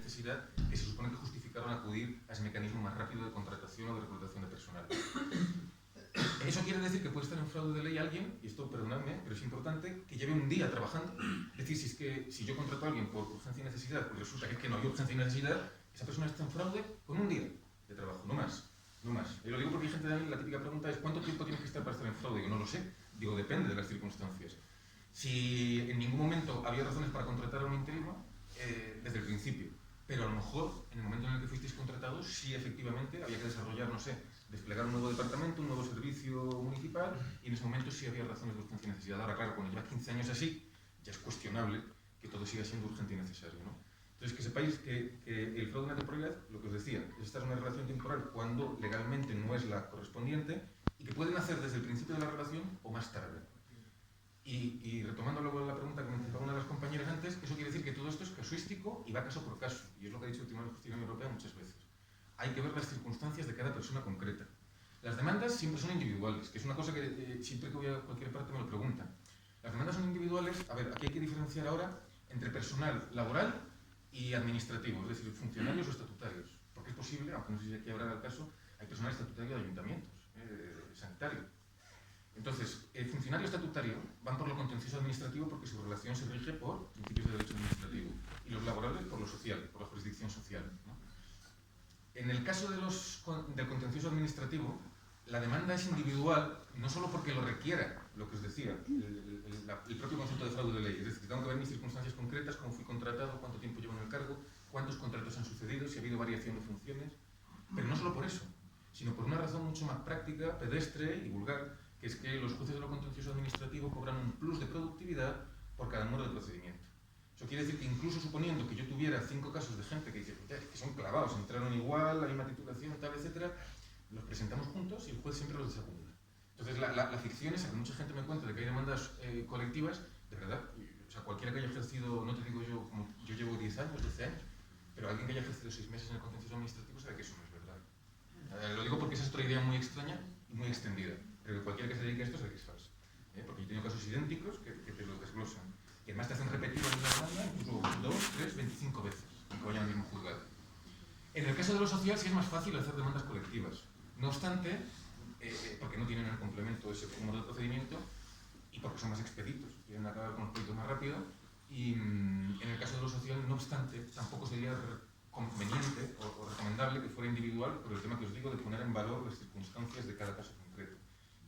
necesidad que se supone que justificaron acudir a ese mecanismo más rápido de contratación o de reclutación de personal. Eso quiere decir que puede estar en fraude de ley alguien, y esto perdonadme, pero es importante, que lleve un día trabajando. Es decir, si yo contrato a alguien por urgencia y necesidad, pues resulta que no hay urgencia y necesidad, esa persona está en fraude con un día de trabajo, no más. No más. Y lo digo porque hay gente también, la típica pregunta es ¿cuánto tiempo tienes que estar para estar en fraude? Yo no lo sé. Digo, depende de las circunstancias. Si en ningún momento había razones para contratar a un interino, desde el principio. Pero a lo mejor, en el momento en el que fuisteis contratados, sí efectivamente había que desarrollar, no sé, desplegar un nuevo departamento, un nuevo servicio municipal, y en ese momento sí había razones de urgencia y necesidad. Ahora, claro, cuando llevas 15 años así, ya es cuestionable que todo siga siendo urgente y necesario, ¿no? Entonces, que sepáis que el fraude en la temporalidad, lo que os decía, es estar en una relación temporal cuando legalmente no es la correspondiente y que pueden hacer desde el principio de la relación o más tarde. Y retomando luego la pregunta que me hacía una de las compañeras antes, eso quiere decir que todo esto es casuístico y va caso por caso, y es lo que ha dicho el Tribunal de Justicia Europea muchas veces. Hay que ver las circunstancias de cada persona concreta. Las demandas siempre son individuales, que es una cosa que siempre que voy a cualquier parte me lo preguntan. Las demandas son individuales. A ver, aquí hay que diferenciar ahora entre personal laboral y administrativo, es decir, funcionarios o estatutarios. Porque es posible, aunque no sé si aquí habrá el caso, hay personal estatutario de ayuntamientos, sanitario. Entonces, el funcionario estatutario van por lo contencioso administrativo porque su relación se rige por principios de derecho administrativo y los laborales por lo social, por la jurisdicción social, ¿no? En el caso del contencioso administrativo, la demanda es individual no solo porque lo requiera, lo que os decía, el propio concepto de fraude de ley, es decir, que tengo que ver mis circunstancias concretas, cómo fui contratado, cuánto tiempo llevo en el cargo, cuántos contratos han sucedido, si ha habido variación de funciones, pero no solo por eso, sino por una razón mucho más práctica, pedestre y vulgar, que es que los jueces de lo contencioso administrativo cobran un plus de productividad por cada número de procedimiento. Eso quiere decir que incluso suponiendo que yo tuviera 5 casos de gente que dice que son clavados, entraron igual, la misma titulación, tal, etcétera, los presentamos juntos y el juez siempre los desacumula. Entonces la ficción es que mucha gente me cuenta de que hay demandas colectivas, de verdad, o sea, cualquiera que haya ejercido, no te digo yo, como yo llevo 10 años, 12 años, pero alguien que haya ejercido 6 meses en el contencioso administrativo sabe que eso no es verdad. Lo digo porque esa es otra idea muy extraña y muy extendida, pero cualquiera que se dedique a esto sabe que es falso. Porque yo he tenido casos idénticos que te lo desglosan. Y además te hacen repetir la misma demanda incluso 2, 3, 25 veces, aunque vayan al mismo juzgado. En el caso de lo social sí es más fácil hacer demandas colectivas. No obstante, porque no tienen el complemento de ese número de procedimiento y porque son más expeditos, quieren acabar con los proyectos más rápido. Y en el caso de lo social, no obstante, tampoco sería conveniente o recomendable que fuera individual por el tema que os digo de poner en valor las circunstancias de cada caso concreto.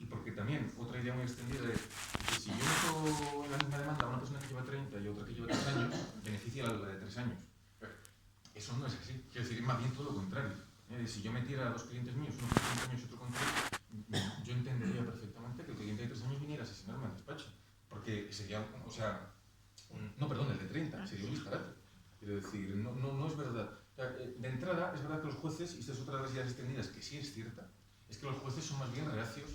Y porque también, otra idea muy extendida es que si yo meto en la misma demanda a una persona que lleva 30 y otra que lleva 3 años, beneficia a la de 3 años. Eso no es así. Quiero decir, más bien todo lo contrario. Si yo metiera a 2 clientes míos, uno con 30 años y otro con 3, yo entendería perfectamente que el cliente de 3 años viniera a asesinarme al despacho. Porque sería, o sea, no, perdón, el de 30, sería un disparate. Quiero decir, no es verdad. O sea, de entrada, es verdad que los jueces, y esta es otra de las ideas extendidas que sí es cierta, es que los jueces son más bien reacios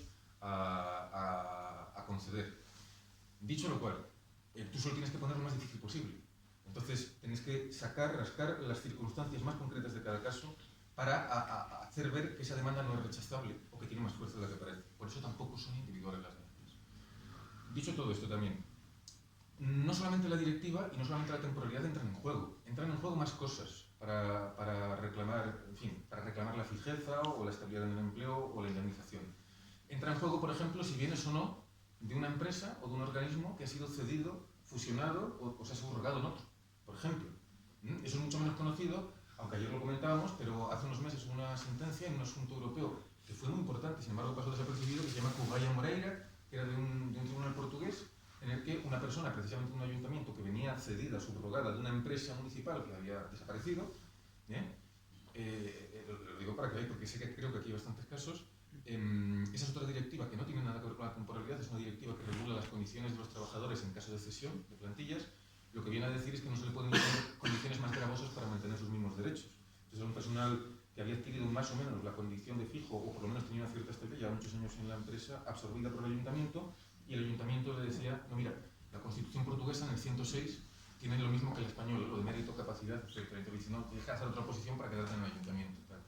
a conceder. Dicho lo cual, tú solo tienes que poner lo más difícil posible. Entonces, tenéis que rascar las circunstancias más concretas de cada caso para hacer ver que esa demanda no es rechazable o que tiene más fuerza de la que parece. Por eso tampoco son individuales las demandas. Dicho todo esto también, no solamente la directiva y no solamente la temporalidad entran en juego. Entran en juego más cosas para reclamar, en fin, para reclamar la fijeza o la estabilidad en el empleo o la indemnización. Entra en juego, por ejemplo, si vienes o no de una empresa o de un organismo que ha sido cedido, fusionado o se ha subrogado en otro, por ejemplo. Eso es mucho menos conocido, aunque ayer lo comentábamos, pero hace unos meses hubo una sentencia en un asunto europeo que fue muy importante, sin embargo pasó desapercibido, que se llama Cubaya Moreira, que era de un tribunal portugués, en el que una persona, precisamente de un ayuntamiento que venía cedida, subrogada de una empresa municipal que había desaparecido, lo digo para que veáis, porque sé que creo que aquí hay bastantes casos. Esa es otra directiva que no tiene nada que ver con la temporalidad, es una directiva que regula las condiciones de los trabajadores en caso de cesión de plantillas. Lo que viene a decir es que no se le pueden imponer condiciones más gravosas para mantener sus mismos derechos. Entonces era un personal que había adquirido más o menos la condición de fijo, o por lo menos tenía una cierta estabilidad, ya muchos años en la empresa, absorbida por el ayuntamiento, y el ayuntamiento le decía, no, mira, la Constitución portuguesa en el 106 tiene lo mismo que el español, lo de mérito, capacidad, etcétera. Entonces, no, tienes que hacer otra oposición para quedarte en el ayuntamiento. Tal.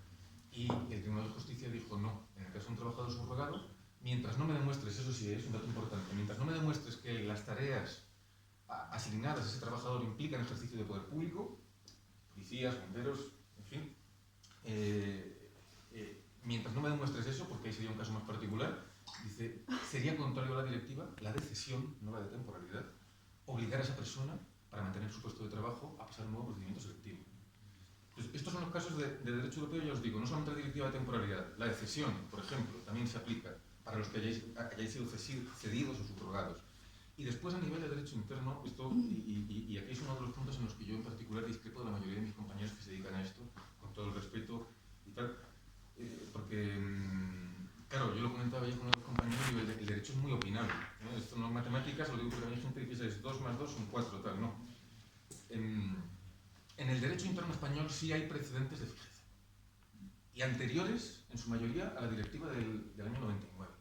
Y el Tribunal de Justicia dijo, no, en el caso de un trabajador subrogado, mientras no me demuestres, eso sí es un dato importante, mientras no me demuestres que las tareas asignadas a ese trabajador implican ejercicio de poder público, policías, bomberos, en fin. Mientras no me demuestres eso, porque ahí sería un caso más particular, dice, sería contrario a la directiva la de cesión, no la de temporalidad, obligar a esa persona, para mantener su puesto de trabajo, a pasar un nuevo procedimiento selectivo. Entonces, estos son los casos de derecho europeo, ya os digo, no solamente la directiva de temporalidad, la de cesión, por ejemplo, también se aplica para los que hayáis sido cedidos o subrogados. Y después, a nivel de derecho interno, esto, y aquí es uno de los puntos en los que yo en particular discrepo de la mayoría de mis compañeros que se dedican a esto, con todo el respeto y tal, porque, claro, yo lo comentaba ya con los compañeros, y el derecho es muy opinable. Esto no es matemáticas, lo digo porque hay gente que piensa es 2 más 2 son 4, tal, no. En el derecho interno español sí hay precedentes de fijeza, y anteriores, en su mayoría, a la directiva del año 99,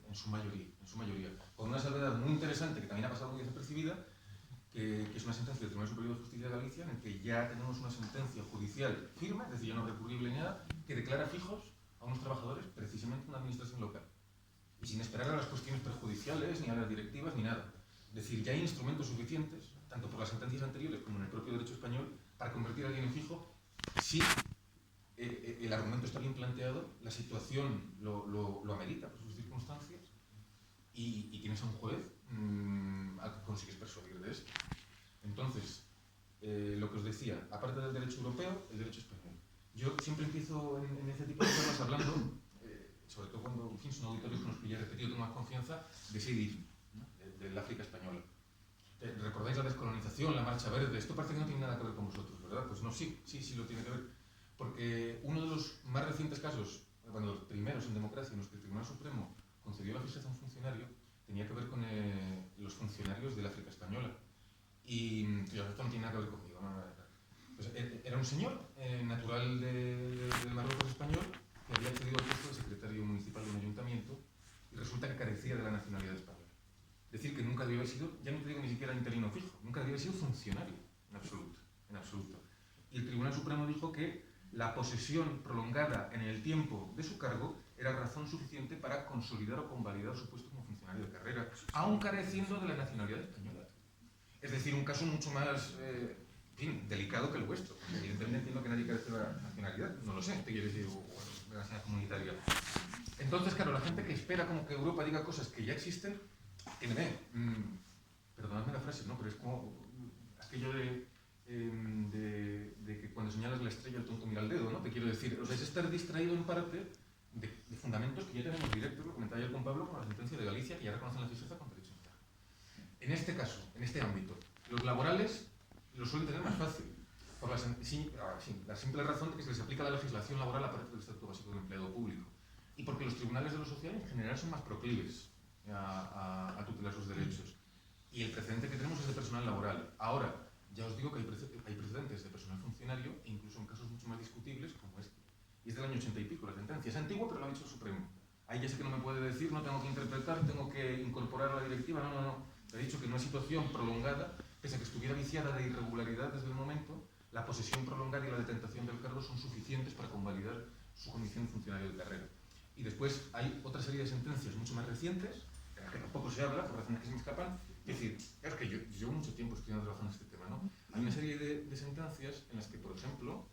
en su mayoría, con una salvedad muy interesante que también ha pasado muy desapercibida, que es una sentencia del Tribunal Superior de Justicia de Galicia, en el que ya tenemos una sentencia judicial firme, es decir, ya no recurrible ni nada, que declara fijos a unos trabajadores precisamente en una administración local, y sin esperar a las cuestiones perjudiciales, ni a las directivas, ni nada. Es decir, ya hay instrumentos suficientes, tanto por las sentencias anteriores como en el propio derecho español, para convertir a alguien en fijo si el argumento está bien planteado, la situación lo amerita por sus circunstancias, y tienes a un juez al que consigues persuadir de esto. Entonces, lo que os decía, aparte del derecho europeo, el derecho español. Yo siempre empiezo en este tipo de cosas hablando, sobre todo cuando, en fin, son auditorios con los que ya he repetido con más confianza, de seidismo, ¿no? del África española. ¿Recordáis la descolonización, la marcha verde? Esto parece que no tiene nada que ver con vosotros, ¿verdad? Pues no, sí lo tiene que ver. Porque uno de los más recientes casos, bueno, los primeros en democracia, en los que el Tribunal Supremo concedió la fijeza a un funcionario, tenía que ver con los funcionarios del África española. Y esto no tiene nada que ver conmigo, ¿no? Pues, era un señor natural del Marruecos español, que había accedido al puesto de secretario municipal de un ayuntamiento, y resulta que carecía de la nacionalidad española. Es decir, que nunca debió haber sido, ya no te digo ni siquiera interino fijo, nunca debió haber sido funcionario, en absoluto. Y el Tribunal Supremo dijo que la posesión prolongada en el tiempo de su cargo era razón suficiente para consolidar o convalidar su puesto como funcionario de carrera, aun careciendo de la nacionalidad española. Es decir, un caso mucho más, en fin, delicado que el vuestro. Evidentemente entiendo que nadie carece de la nacionalidad, no lo sé, te quiere decir, o de la nacionalidad comunitaria. Entonces, claro, la gente que espera como que Europa diga cosas que ya existen, perdonadme la frase, ¿no? Pero es como aquello de que cuando señalas la estrella el tonto mira al dedo, ¿no? Te quiero decir, o sea, es estar distraído en parte de fundamentos que ya tenemos directos, lo comentaba ayer con Pablo, con la sentencia de Galicia, que ya reconocen la fijeza con derecho interno. En este caso, en este ámbito, los laborales lo suelen tener más fácil, por la simple razón de que se les aplica la legislación laboral aparte del Estatuto Básico del Empleado Público, y porque los tribunales de lo social en general son más proclives a tutelar sus derechos. Y el precedente que tenemos es de personal laboral. Ahora, ya os digo que hay precedentes de personal funcionario, e incluso en casos mucho más discutibles como este. Y es del año 80 y pico la sentencia. Es antigua, pero lo ha dicho el Supremo. Ahí ya sé que no me puede decir, no tengo que interpretar, tengo que incorporar a la directiva. No. He dicho que en una situación prolongada, pese a que estuviera viciada de irregularidad desde el momento, la posesión prolongada y la detentación del cargo son suficientes para convalidar su condición de funcionario de carrera. Y después hay otra serie de sentencias mucho más recientes, de las que tampoco se habla, por razones que se me escapan. Es decir, es que yo llevo mucho tiempo estudiando trabajando en este tema, ¿no? Hay una serie de sentencias en las que, por ejemplo,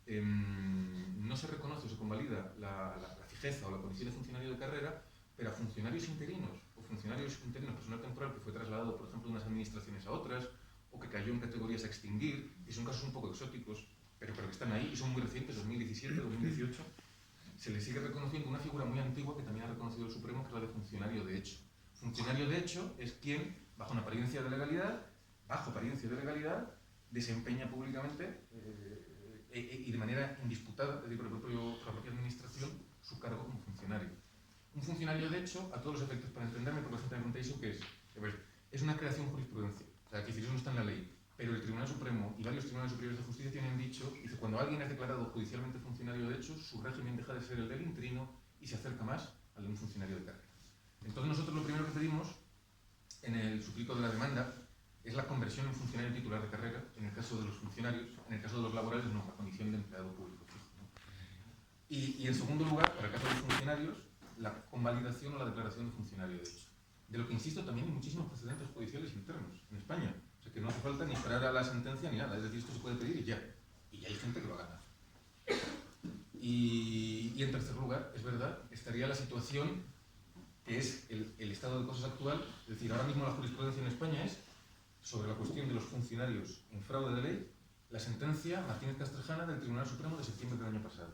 no se reconoce o se convalida la fijeza o la condición de funcionario de carrera, pero a funcionarios interinos o funcionarios interinos, personal temporal que fue trasladado, por ejemplo, de unas administraciones a otras, o que cayó en categorías a extinguir, y son casos un poco exóticos, pero que están ahí y son muy recientes, 2017, 2018, se les sigue reconociendo una figura muy antigua que también ha reconocido el Supremo, que es la de funcionario de hecho. Funcionario de hecho es quien, bajo apariencia de legalidad, desempeña públicamente y de manera indisputada, es decir, por la propia administración, su cargo como funcionario. Un funcionario de hecho, a todos los efectos, para entenderme, porque la gente me pregunta eso, ¿qué es? Es una creación jurisprudencia, o sea, que si eso no está en la ley, pero el Tribunal Supremo y varios tribunales superiores de justicia tienen dicho, dice, cuando alguien es declarado judicialmente funcionario de hecho, su régimen deja de ser el del interino y se acerca más al de un funcionario de carrera. Entonces nosotros lo primero que pedimos en el suplico de la demanda es la conversión en funcionario titular de carrera, en el caso de los funcionarios, en el caso de los laborales no, la condición de empleado público fijo, ¿no? Y en segundo lugar, para el caso de los funcionarios, la convalidación o la declaración de funcionario de hecho. De lo que, insisto, también hay muchísimos precedentes judiciales internos en España. O sea, que no hace falta ni esperar a la sentencia ni nada. Es decir, esto se puede pedir y ya hay gente que lo ha ganado. Y en tercer lugar, es verdad, estaría la situación que es el estado de cosas actual. Es decir, ahora mismo la jurisprudencia en España es sobre la cuestión de los funcionarios en fraude de ley, la sentencia Martínez Castrejana del Tribunal Supremo de septiembre del año pasado.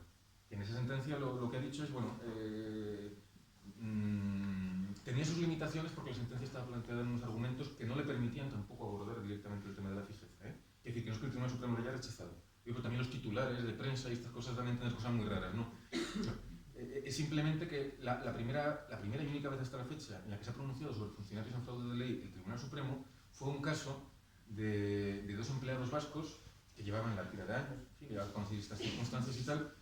Y en esa sentencia lo que ha dicho es, bueno, tenía sus limitaciones porque la sentencia estaba planteada en unos argumentos que no le permitían tampoco abordar directamente el tema de la fijeza. Es decir, que no es que el Tribunal Supremo lo haya rechazado. Yo creo que también los titulares de prensa y estas cosas van a entender cosas muy raras, ¿no? Es simplemente que la primera y única vez hasta la fecha en la que se ha pronunciado sobre funcionarios en fraude de ley el Tribunal Supremo fue un caso de dos empleados vascos que llevaban la tira de años, llevaban conocidas estas circunstancias y tal,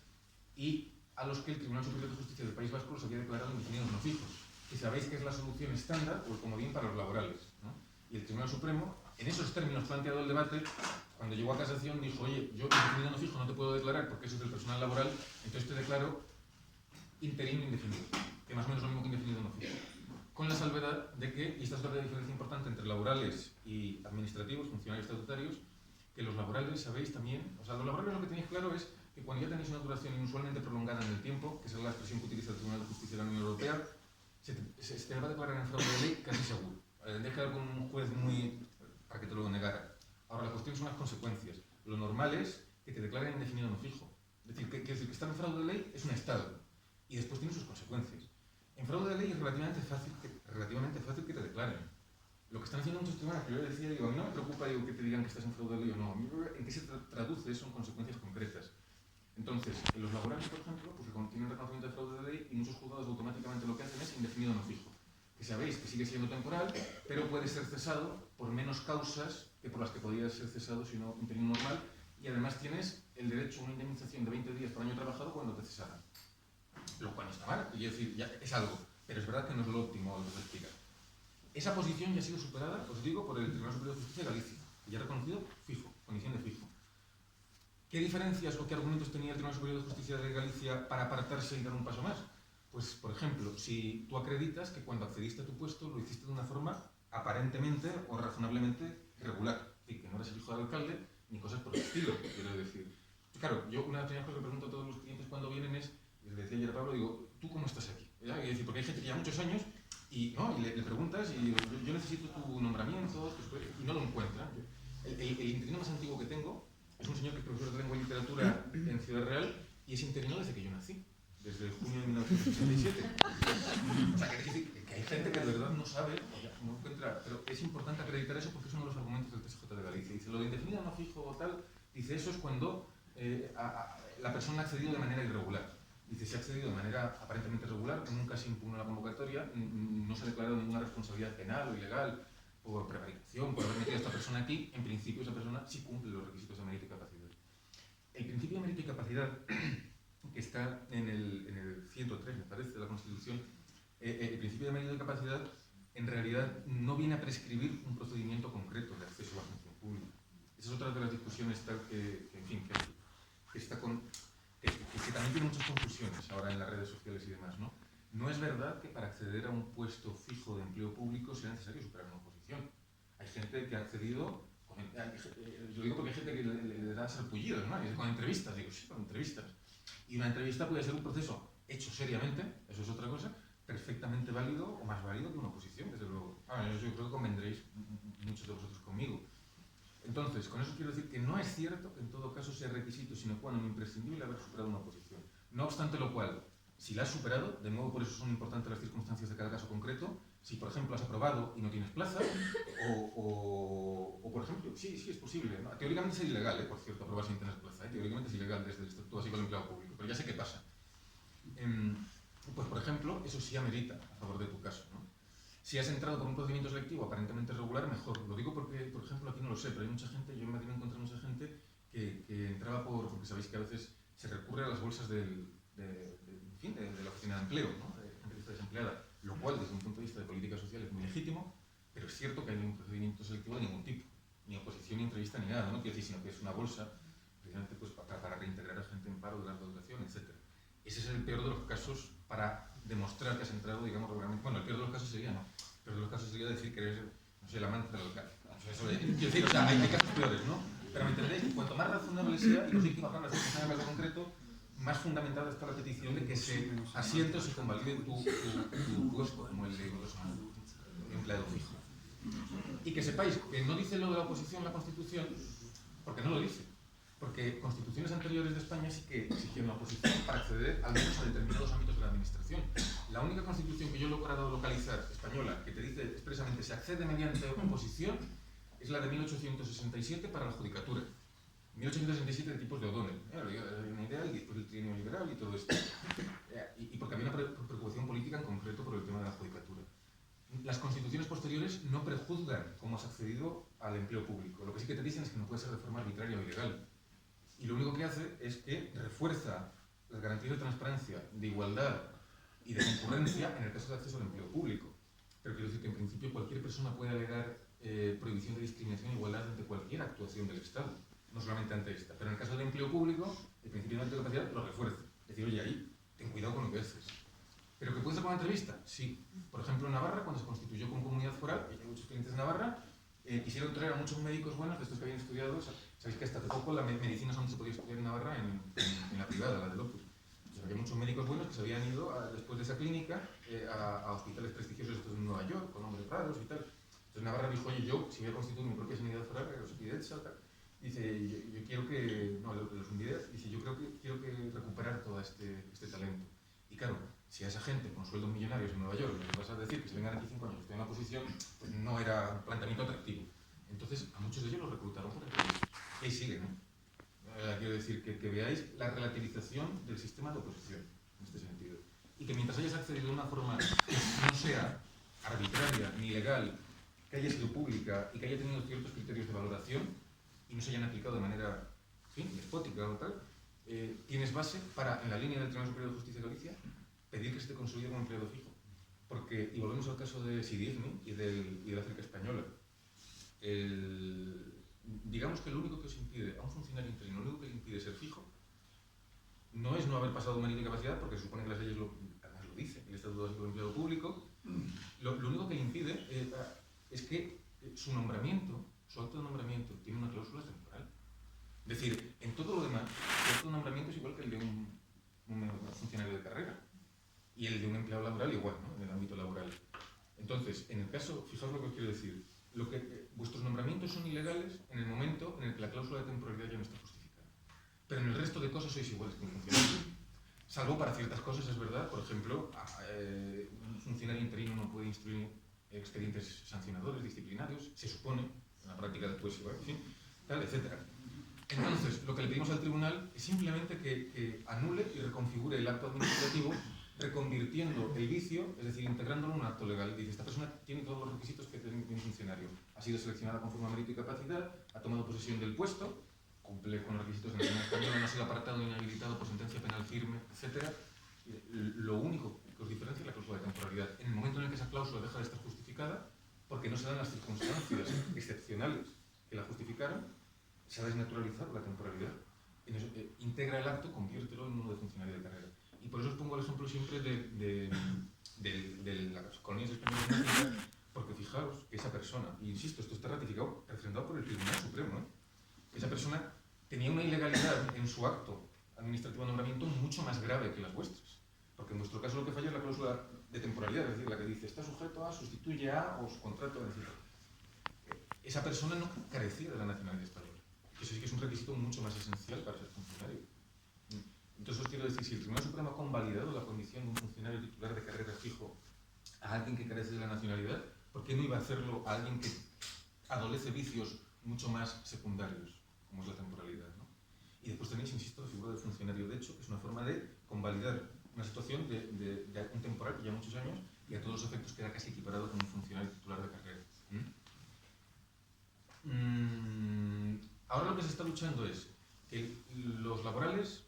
y a los que el Tribunal Superior de Justicia del País Vasco los había declarado indefinidos no fijos. Y sabéis que es la solución estándar o el comodín para los laborales, ¿no? Y el Tribunal Supremo, en esos términos planteado el debate, cuando llegó a casación dijo, oye, yo indefinido no fijo no te puedo declarar porque eso es del personal laboral, entonces te declaro interino indefinido, que más o menos es lo mismo que indefinido no fijo. Con la salvedad de que, y esta es otra diferencia importante entre laborales y administrativos, funcionarios estatutarios, que los laborales, sabéis también, o sea, los laborales lo que tenéis claro es que cuando ya tenéis una duración inusualmente prolongada en el tiempo, que es la expresión que utiliza el Tribunal de Justicia de la Unión Europea, se te va a declarar en fraude de ley casi seguro. Tendrías que hablar con un juez muy para que te lo negara. Ahora, la cuestión son las consecuencias. Lo normal es que te declaren indefinido no fijo. Es decir, que estar en fraude de ley es un estado y después tiene sus consecuencias. En fraude de ley es relativamente fácil que te declaren. Lo que están haciendo muchos tribunales, que yo decía, digo, a mí no me preocupa que te digan que estás en fraude de ley o no. A mí, ¿en qué se traduce eso en consecuencias concretas? Entonces, en los laborales, por ejemplo, pues tienen reconocimiento de fraude de ley y muchos juzgados automáticamente lo que hacen es indefinido no fijo. Que sabéis que sigue siendo temporal, pero puede ser cesado por menos causas que por las que podría ser cesado si no interino normal, y además tienes el derecho a una indemnización de 20 días por año trabajado cuando te cesaran. Lo cual no está mal, y es decir, ya es algo, pero es verdad que no es lo óptimo lo que se explica. Esa posición ya ha sido superada, os digo, por el Tribunal Superior de Justicia de Galicia, que ya ha reconocido fijo, condición de fijo. ¿Qué diferencias o qué argumentos tenía el Tribunal Superior de Justicia de Galicia para apartarse y dar un paso más? Pues, por ejemplo, si tú acreditas que cuando accediste a tu puesto lo hiciste de una forma aparentemente o razonablemente irregular, es decir, que no eres el hijo del alcalde ni cosas por el estilo, quiero decir. Claro, yo una de las primeras cosas que pregunto a todos los clientes cuando vienen es, les decía ayer a Pablo, digo, ¿tú cómo estás aquí? ¿Ya? Y decir, porque hay gente que lleva muchos años y, ¿no? y le preguntas y digo, yo necesito tu nombramiento, y no lo encuentran. El interino más antiguo que tengo es un señor que es profesor de lengua y literatura en Ciudad Real y es interino desde que yo nací, desde junio de 1987. O sea, que hay gente que de verdad no sabe, no encuentra, pero es importante acreditar eso porque es uno de los argumentos del TSJ de Galicia. Dice, lo de indefinido no fijo o tal, dice, eso es cuando la persona ha accedido de manera irregular. Dice, si ha accedido de manera aparentemente regular, nunca se impugnó la convocatoria, no se ha declarado ninguna responsabilidad penal o ilegal por prevaricación, por haber metido a esta persona aquí, en principio esa persona sí cumple los requisitos de mérito y capacidad. El principio de mérito y capacidad, que está en el 103, me parece, de la Constitución, el principio de mérito y capacidad en realidad no viene a prescribir un procedimiento concreto de acceso a la función pública. Esa es otra de las discusiones que también tiene muchas confusiones ahora en las redes sociales y demás, ¿no? No es verdad que para acceder a un puesto fijo de empleo público sea necesario superar una oposición. Hay gente que ha accedido, yo digo porque hay gente que le da sarpullidos, ¿no? Y con entrevistas, digo, sí, con entrevistas. Y una entrevista puede ser un proceso hecho seriamente, eso es otra cosa, perfectamente válido o más válido que una oposición, desde luego. Yo creo que convendréis muchos de vosotros conmigo. Entonces, con eso quiero decir que no es cierto que en todo caso sea requisito sine qua non imprescindible haber superado una oposición. No obstante lo cual, si la has superado, de nuevo por eso son importantes las circunstancias de cada caso concreto, si por ejemplo has aprobado y no tienes plaza, o por ejemplo, sí es posible, ¿no? Teóricamente es ilegal, por cierto, aprobar sin tener plaza, teóricamente es ilegal desde el Estatuto Básico del Empleado Público, pero ya sé qué pasa. Pues por ejemplo, eso sí amerita a favor de tu caso, ¿no? Si has entrado por un procedimiento selectivo aparentemente regular, mejor. Lo digo porque, por ejemplo, aquí no lo sé, pero hay mucha gente, yo en Madrid me encontré mucha gente que entraba porque sabéis que a veces se recurre a las bolsas de la oficina de empleo, ¿no? De gente que está desempleada, lo cual desde un punto de vista de política social es muy legítimo, pero es cierto que hay un procedimiento selectivo de ningún tipo, ni oposición, ni entrevista, ni nada, no quiero decir, sino que es una bolsa precisamente pues, para reintegrar a gente en paro de larga duración, etc. Ese es el peor de los casos para demostrar que has entrado, digamos, regularmente. Bueno, el peor de los casos sería, ¿no? El peor de los casos sería decir que eres, no sé, el amante del alcalde. Quiero decir, o sea, hay casos peores, ¿no? Pero me entendéis que cuanto más razonable sea, y los hay que bajar las circunstancias del caso concreto, más fundamentada está la petición de que se asiente o se convalide tu puesto como el de empleado fijo. Y que sepáis que no dice lo de la oposición la Constitución, porque no lo dice. Porque constituciones anteriores de España sí que exigían la oposición para acceder al menos a determinados ámbitos de la administración. La única constitución que yo he logrado localizar, española, que te dice expresamente se accede mediante oposición, es la de 1867 para la judicatura. 1867 de tipos de O'Donnell. Una idea, y después el trienio liberal y todo esto. Y porque había una preocupación política en concreto por el tema de la judicatura. Las constituciones posteriores no prejuzgan cómo has accedido al empleo público. Lo que sí que te dicen es que no puede ser de forma arbitraria o ilegal. Y lo único que hace es que refuerza las garantías de transparencia, de igualdad y de concurrencia en el caso de acceso al empleo público. Pero quiero decir que en principio cualquier persona puede alegar prohibición de discriminación e igualdad ante cualquier actuación del Estado, no solamente ante esta. Pero en el caso del empleo público, el principio de capacidad lo refuerza. Es decir, oye, ahí, ten cuidado con lo que haces. ¿Pero que puede ser con una entrevista? Sí. Por ejemplo, en Navarra, cuando se constituyó como comunidad foral, y hay muchos clientes de Navarra, quisieron traer a muchos médicos buenos, de estos que habían estudiado. Sabéis que hasta hace poco la medicina solamente se podía estudiar en Navarra en la privada, la del Opus. Había muchos médicos buenos que se habían ido después de esa clínica a hospitales prestigiosos estos en Nueva York, con nombres raros y tal. Entonces Navarra dijo, oye, yo, si voy a constituir mi propia sanidad foral, que los Pidetsa, tal, dice, yo quiero que, no, los Unidad, dice, yo quiero que recuperar todo este talento. Y claro, si a esa gente con sueldos millonarios en Nueva York les vas a decir que se vengan aquí 5 años, que estén en la posición, pues no era un planteamiento atractivo. Entonces, a muchos de ellos los reclutaron por entrevistas. Y ahí sigue, ¿no? Quiero decir que veáis la relativización del sistema de oposición, en este sentido. Y que mientras hayas accedido de una forma que no sea arbitraria ni legal, que haya sido pública y que haya tenido ciertos criterios de valoración y no se hayan aplicado de manera, en fin, despótica o tal, tienes base para, en la línea del Tribunal Superior de Justicia de Galicia, pedir que se te consolide como empleado fijo. Porque, y volvemos al caso de Sidigni y de África Española, digamos que lo único que os impide a un funcionario interino, lo único que le impide ser fijo, no es no haber pasado mérito y capacidad, porque se supone que las leyes además lo dicen, el Estatuto Básico del Empleado Público, lo único que le impide es que su nombramiento, su acto de nombramiento, tiene una cláusula temporal. Es decir, en todo lo demás, el acto de nombramiento es igual que el de un funcionario de carrera y el de un empleado laboral igual, ¿no? En el ámbito laboral. Entonces, en el caso, fijaos lo que os quiero decir, vuestros nombramientos son ilegales en el momento en el que la cláusula de temporalidad ya no está justificada. Pero en el resto de cosas sois iguales que un funcionario. Salvo para ciertas cosas, es verdad. Por ejemplo, un funcionario interino no puede instruir expedientes sancionadores, disciplinarios, se supone, en la práctica después, en fin, tal, etc. Entonces, lo que le pedimos al tribunal es simplemente que anule y reconfigure el acto administrativo, reconvirtiendo el vicio, es decir, integrándolo en un acto legal. Dice, esta persona tiene todos los requisitos que tiene un funcionario. Ha sido seleccionada conforme a mérito y capacidad, ha tomado posesión del puesto, cumple con los requisitos de la Nacionalidad Española, no ha sido apartado ni inhabilitado por sentencia penal firme, etc. Lo único que os diferencia es la cláusula de temporalidad. En el momento en el que esa cláusula deja de estar justificada, porque no se dan las circunstancias excepcionales que la justificaron, se ha desnaturalizado la temporalidad. Integra el acto, conviértelo en uno de funcionario de carrera. Y por eso os pongo el ejemplo siempre de las colonias españolas en África, porque fijaos que esa persona, y insisto, esto está refrendado por el Tribunal Supremo, esa persona tenía una ilegalidad en su acto administrativo de nombramiento mucho más grave que las vuestras. Porque en vuestro caso lo que falla es la cláusula de temporalidad, es decir, la que dice está sujeto a, sustituye a o su contrato, es decir, esa persona no carecía de la nacionalidad española. Eso sí que es un requisito mucho más esencial para ser funcionario. Entonces os quiero decir, si el Tribunal Supremo ha convalidado la condición de un funcionario titular de carrera fijo a alguien que carece de la nacionalidad, ¿por qué no iba a hacerlo a alguien que adolece vicios mucho más secundarios, como es la temporalidad, ¿no? Y después tenéis, insisto, la figura del funcionario de hecho, que es una forma de convalidar una situación de un temporal que lleva muchos años y a todos los efectos queda casi equiparado con un funcionario titular de carrera. Ahora lo que se está luchando es que los laborales,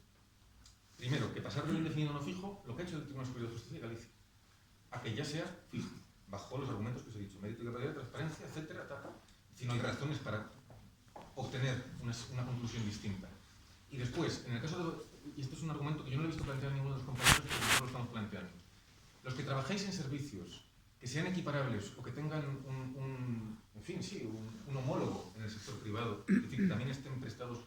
primero, que pasar de lo indefinido a no fijo, lo que ha hecho el Tribunal Superior de Justicia de Galicia, a que ya sea fijo, bajo los argumentos que os he dicho, mérito y capacidad, transparencia, etcétera, si no hay razones para obtener una conclusión distinta. Y después, en el caso de, y esto es un argumento que yo no lo he visto plantear a ninguno de los compañeros, pero nosotros lo estamos planteando, los que trabajáis en servicios que sean equiparables o que tengan en fin, sí, un homólogo en el sector privado, es decir, que también estén prestados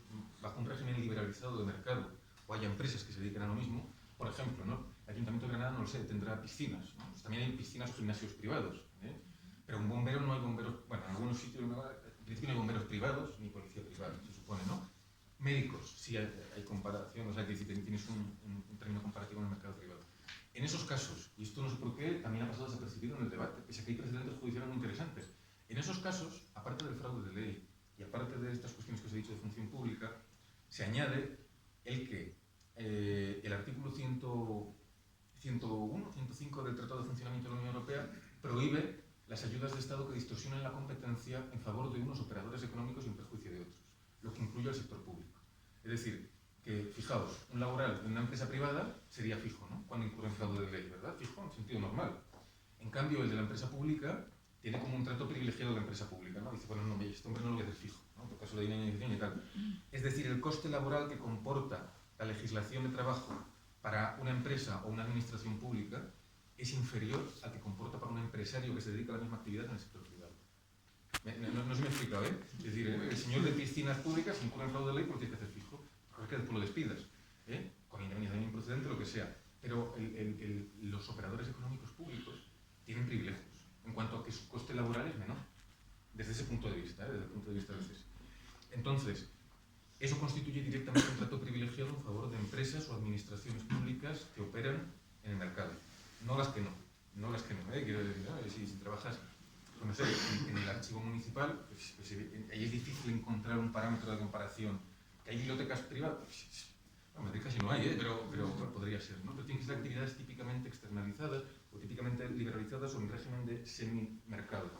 bajo un régimen liberalizado de mercado, o haya empresas que se dediquen a lo mismo. Por ejemplo, ¿no? El Ayuntamiento de Granada, no lo sé, tendrá piscinas, ¿no? Pues también hay piscinas o gimnasios privados, ¿eh? Pero un bombero no hay bomberos, bueno, en algunos sitios en principio no hay bomberos privados ni policía privada, se supone, ¿no? Médicos, sí hay comparación, o sea, que si tienes un término comparativo en el mercado privado. En esos casos, y esto no sé por qué, también ha pasado desapercibido en el debate, pese a que hay precedentes judiciales muy interesantes. En esos casos, aparte del fraude de ley y aparte de estas cuestiones que os he dicho de función pública, se añade el que el artículo 101, 105 del Tratado de Funcionamiento de la Unión Europea prohíbe las ayudas de Estado que distorsionen la competencia en favor de unos operadores económicos y en perjuicio de otros, lo que incluye al sector público. Es decir, que, fijaos, un laboral en una empresa privada sería fijo, ¿no? Cuando incurre en fraude de ley, ¿verdad? Fijo en sentido normal. En cambio, el de la empresa pública tiene como un trato privilegiado de la empresa pública, ¿no? Dice, bueno, no, este hombre no lo voy a hacer fijo, ¿no? Por caso de indemnización y tal. Es decir, el coste laboral que comporta la legislación de trabajo para una empresa o una administración pública es inferior al que comporta para un empresario que se dedica a la misma actividad en el sector privado. No se me ha explicado, ¿eh? Es decir, el señor de piscinas públicas incurre en fraude de ley porque tiene que hacer fijo. Es que después lo despidas, ¿eh? Con indemnización improcedente, lo que sea. Pero los operadores económicos públicos tienen privilegios en cuanto a que su coste laboral es menor, desde ese punto de vista, desde el punto de vista de CES. Entonces, eso constituye directamente un trato privilegiado en favor de empresas o administraciones públicas que operan en el mercado. No las que no, quiero decir, ¿no? Si trabajas, no sé, en el archivo municipal, pues ahí es difícil encontrar un parámetro de comparación. ¿Que hay bibliotecas privadas? No, casi no hay, pero podría ser, ¿no? Pero tienen que ser actividades típicamente externalizadas o típicamente liberalizadas o en régimen de semi-mercado.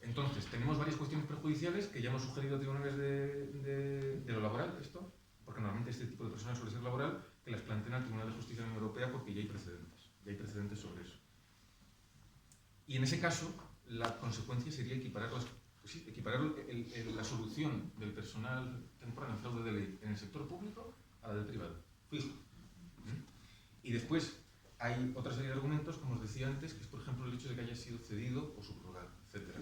Entonces, tenemos varias cuestiones perjudiciales que ya hemos sugerido a tribunales de lo laboral, esto, porque normalmente este tipo de personas suele ser laboral, que las planteen al Tribunal de Justicia de la Unión Europea porque ya hay precedentes sobre eso. Y en ese caso, la consecuencia sería equiparar la solución del personal temporal en fraude de ley en el sector público a la del privado, fijo. Y después hay otra serie de argumentos, como os decía antes, que es por ejemplo el hecho de que haya sido cedido o subrogado, etc.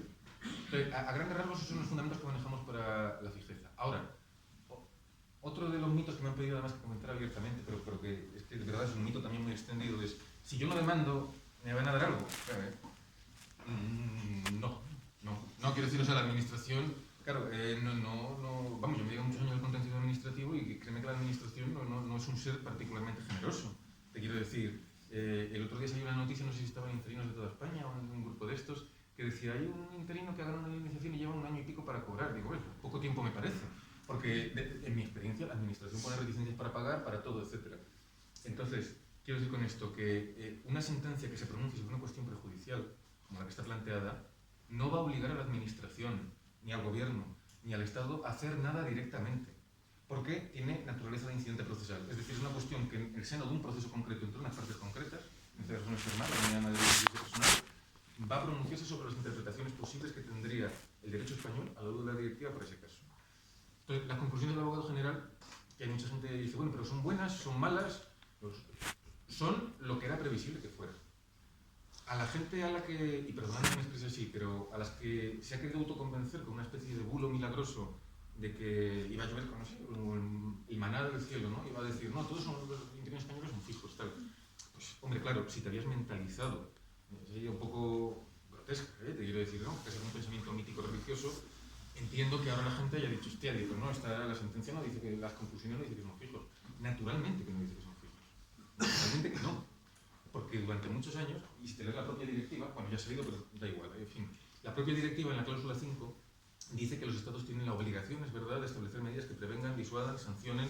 Entonces, a grandes rasgos esos son los fundamentos que manejamos para la fijeza. Ahora, otro de los mitos que me han pedido además que comentar abiertamente, pero que es que de verdad es un mito también muy extendido, es si yo no demando, ¿me van a dar algo? No quiero decir, o sea, la administración, claro, vamos, yo me llevo muchos años de contencioso administrativo y créeme que la administración no es un ser particularmente generoso. Te quiero decir, el otro día salió una noticia, no sé si estaban interinos de toda España o en un grupo de estos, que decía, hay un interino que ha ganado una indemnización y lleva 1 año y pico para cobrar. Digo, bueno, poco tiempo me parece, porque en mi experiencia la administración pone reticencias para pagar, para todo, etc. Entonces, quiero decir con esto que una sentencia que se pronuncie sobre una cuestión prejudicial, como la que está planteada, no va a obligar a la administración, ni al gobierno, ni al Estado a hacer nada directamente, porque tiene naturaleza de incidente procesal. Es decir, es una cuestión que en el seno de un proceso concreto, entre unas partes concretas, entre personas externas, la unidad de derecho personal, va a pronunciarse sobre las interpretaciones posibles que tendría el derecho español a la luz de la directiva para ese caso. Entonces, las conclusiones del abogado general, que hay mucha gente que dice, bueno, pero son buenas, son malas, son lo que era previsible que fuera. A la gente a la que, y perdonadme que me exprese así, pero a las que se ha querido autoconvencer con una especie de bulo milagroso de que iba a llover con, no sé, el maná del cielo, ¿no? Iba a decir, no, todos los interinos españoles son fijos, tal. Pues, hombre, claro, si te habías mentalizado, sería un poco grotesca, te quiero decir, ¿no? Que es un pensamiento mítico religioso. Entiendo que ahora la gente haya dicho, hostia, digo, no, la sentencia no dice que, las conclusiones no dicen que son fijos. Naturalmente que no dice que son fijos. Naturalmente que no. Porque durante muchos años, y si te lees la propia directiva, bueno, ya he sabido, pero da igual, en fin, la propia directiva en la cláusula 5 dice que los Estados tienen la obligación, es verdad, de establecer medidas que prevengan, disuadan, sancionen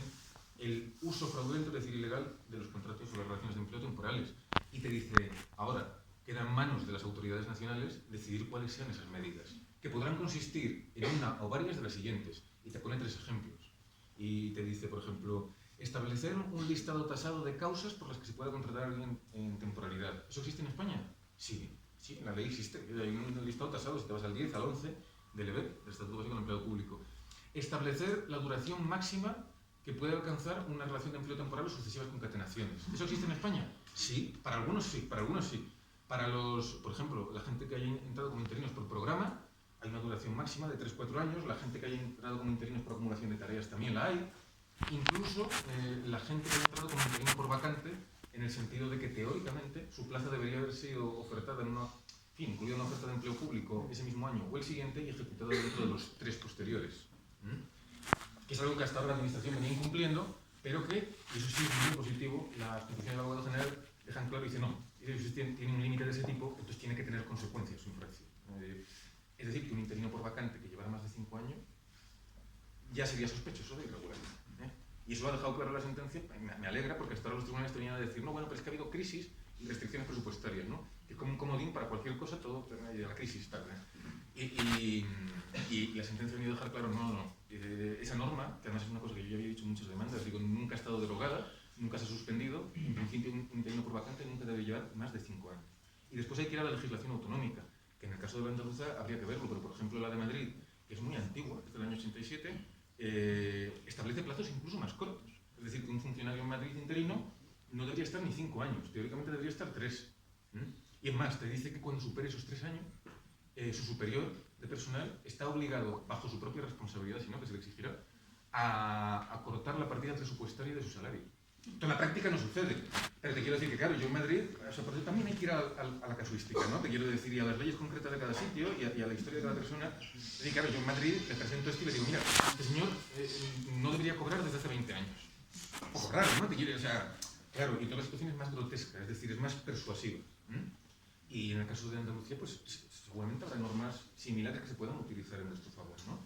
el uso fraudulento, es decir, ilegal, de los contratos o las relaciones de empleo temporales. Y te dice, ahora, queda en manos de las autoridades nacionales decidir cuáles sean esas medidas, que podrán consistir en una o varias de las siguientes. Y te pone 3 ejemplos. Y te dice, por ejemplo, establecer un listado tasado de causas por las que se pueda contratar a alguien en temporalidad. ¿Eso existe en España? Sí, en la ley existe. Hay un listado tasado, si te vas al 10, al 11 del EBEP, del Estatuto Básico del Empleado Público. Establecer la duración máxima que puede alcanzar una relación de empleo temporal o sucesivas concatenaciones. ¿Eso existe en España? Sí, para algunos sí, para algunos sí. Para por ejemplo, la gente que haya entrado como interinos por programa, hay una duración máxima de 3-4 años. La gente que haya entrado como interinos por acumulación de tareas también la hay. Incluso la gente que haya entrado como interino por vacante, en el sentido de que teóricamente su plaza debería haber sido ofertada en una, en fin, incluida una oferta de empleo público ese mismo año o el siguiente y ejecutada dentro de los 3 posteriores. Que es algo que hasta ahora la administración venía incumpliendo, pero que, y eso sí es muy positivo, las conclusiones del abogado general dejan claro y dicen no, si tiene un límite de ese tipo, entonces tiene que tener consecuencias su infracción. Es decir, que un interino por vacante que llevara más de 5 años ya sería sospechoso de irregularidad. Y eso lo ha dejado claro la sentencia. Me alegra porque hasta ahora los tribunales tenían a decir no, bueno, pero es que ha habido crisis y restricciones presupuestarias, ¿no? Que es como un comodín para cualquier cosa, todo la crisis tal, y la sentencia ha venido a dejar claro, no. Esa norma, que además es una cosa que yo ya había dicho en muchas demandas, digo, nunca ha estado derogada, nunca se ha suspendido, en principio un interino por vacante nunca debe llevar más de 5 años. Y después hay que ir a la legislación autonómica, que en el caso de la andaluza habría que verlo, pero por ejemplo la de Madrid, que es muy antigua, es del año 87, establece plazos incluso más cortos. Es decir, que un funcionario en Madrid interino no debería estar ni 5 años, teóricamente debería estar 3. Y es más, te dice que cuando supere esos 3 años, su superior de personal está obligado, bajo su propia responsabilidad, sino que se le exigirá, a cortar la partida presupuestaria de su salario. Esto en la práctica no sucede, pero te quiero decir que, claro, yo en Madrid, o sea, por eso también hay que ir a la casuística, ¿no? Te quiero decir, y a las leyes concretas de cada sitio y a la historia de cada persona. Es decir, claro, yo en Madrid le presento esto y le digo, mira, este señor no debería cobrar desde hace 20 años. Un poco raro, ¿no? Te quiero, o sea, claro, y toda la situación es más grotesca, es decir, es más persuasiva. Y en el caso de Andalucía, pues seguramente habrá normas similares que se puedan utilizar en nuestro favor, ¿no?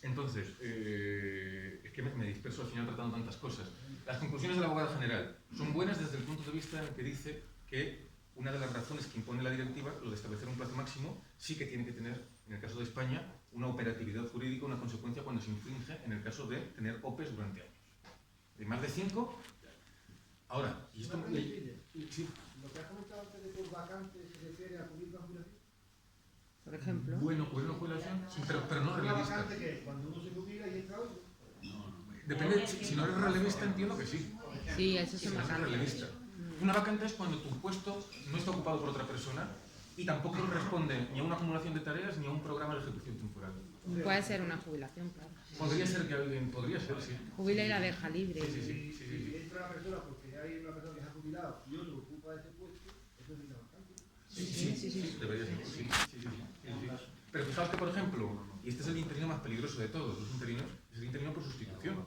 Entonces, es que me disperso al final tratando tantas cosas. Las conclusiones del abogado general son buenas desde el punto de vista en el que dice que una de las razones que impone la directiva, lo de establecer un plazo máximo, sí que tiene que tener, en el caso de España, una operatividad jurídica, una consecuencia cuando se infringe en el caso de tener OPEs durante años. De más de 5, ahora, y esto... Sí. Lo que has comentado antes de por vacante se refiere a cubrir una jubilación. Por ejemplo. Bueno, cubrir una jubilación, sí, pero no ¿Una relevista. vacante que es cuando uno se jubila y entra otro? Depende, si no eres relevista entiendo que sí. Sí, eso se Si no me eres relevista. Una vacante es cuando tu puesto no está ocupado por otra persona y tampoco responde ni a una acumulación de tareas ni a un programa de ejecución temporal. Puede ser una jubilación, claro. Podría ser que alguien, podría ser, sí. Jubila y la deja libre. Sí. Si entra una persona porque hay una persona que se ha jubilado y otro ocupa ese puesto, eso es una vacante. Sí, debería ser. Sí. Pero fijaos que, por ejemplo, y este es el interino más peligroso de todos los interinos, es el interino por sustitución.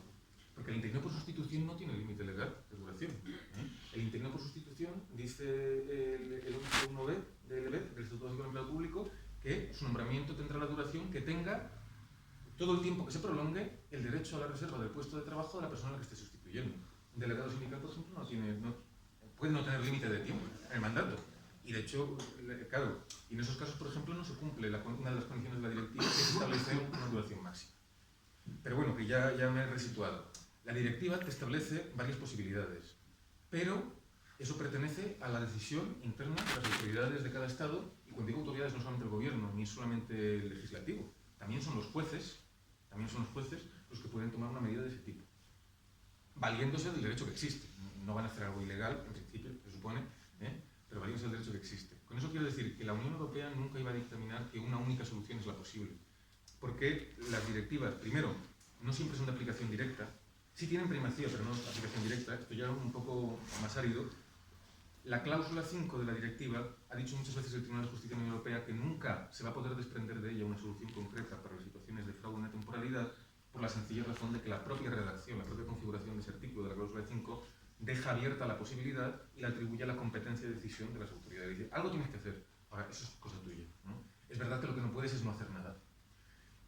Porque el interino por sustitución no tiene límite legal de duración. El interino por sustitución, dice el 1.1b del Estatuto Básico del Empleado Público, que su nombramiento tendrá la duración que tenga todo el tiempo que se prolongue el derecho a la reserva del puesto de trabajo de la persona a la que esté sustituyendo. Un delegado sindical, por ejemplo, puede no tener límite de tiempo en el mandato. Y de hecho, claro, y en esos casos, por ejemplo, no se cumple una de las condiciones de la directiva, que es establecer una duración máxima. Pero bueno, que ya me he resituado. La directiva te establece varias posibilidades, pero eso pertenece a la decisión interna de las autoridades de cada Estado, y cuando digo autoridades no solamente el gobierno, ni solamente el legislativo, también son los jueces los que pueden tomar una medida de ese tipo, valiéndose del derecho que existe. No van a hacer algo ilegal, en principio, se supone, pero valiéndose del derecho que existe. Con eso quiero decir que la Unión Europea nunca iba a dictaminar que una única solución es la posible, porque las directivas, primero, no siempre son de aplicación directa. Sí tienen primacía, pero no aplicación directa. Esto ya es un poco más árido. La cláusula 5 de la directiva ha dicho muchas veces el Tribunal de Justicia de la Unión Europea que nunca se va a poder desprender de ella una solución concreta para las situaciones de fraude en la temporalidad, por la sencilla razón de que la propia redacción, la propia configuración de ese artículo de la cláusula 5 deja abierta la posibilidad y le atribuye la competencia de decisión de las autoridades. Dice, algo tienes que hacer. Ahora, eso es cosa tuya, ¿no? Es verdad que lo que no puedes es no hacer nada.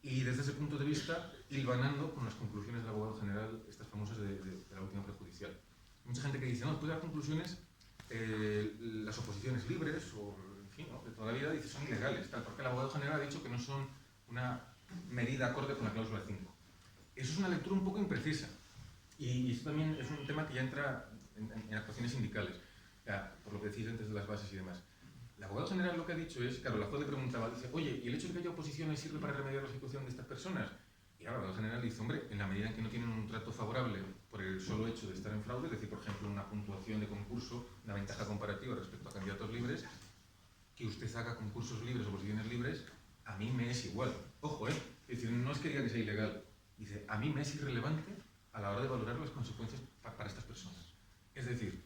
Y desde ese punto de vista, hilvanando con las conclusiones del abogado general, estas famosas de la última prejudicial. Mucha gente que dice, no, después de las conclusiones, las oposiciones libres, o en fin, ¿no?, de toda la vida, dice, son ilegales, tal, porque el abogado general ha dicho que no son una medida acorde con la cláusula 5. Eso es una lectura un poco imprecisa. Y esto también es un tema que ya entra en actuaciones sindicales, ya, por lo que decís antes de las bases y demás. El abogado general lo que ha dicho es, claro, la juez le preguntaba, dice, oye, ¿y el hecho de que haya oposiciones sirve para remediar la situación de estas personas? Y el abogado general dice, hombre, en la medida en que no tienen un trato favorable por el solo hecho de estar en en fraude, es decir, por ejemplo, una puntuación de concurso, una ventaja comparativa respecto a candidatos libres, que usted haga concursos libres o posiciones libres, a mí me es igual. Ojo, es decir, no es que diga que sea ilegal, dice, a mí me es irrelevante a la hora de valorar las consecuencias para estas personas. Es decir,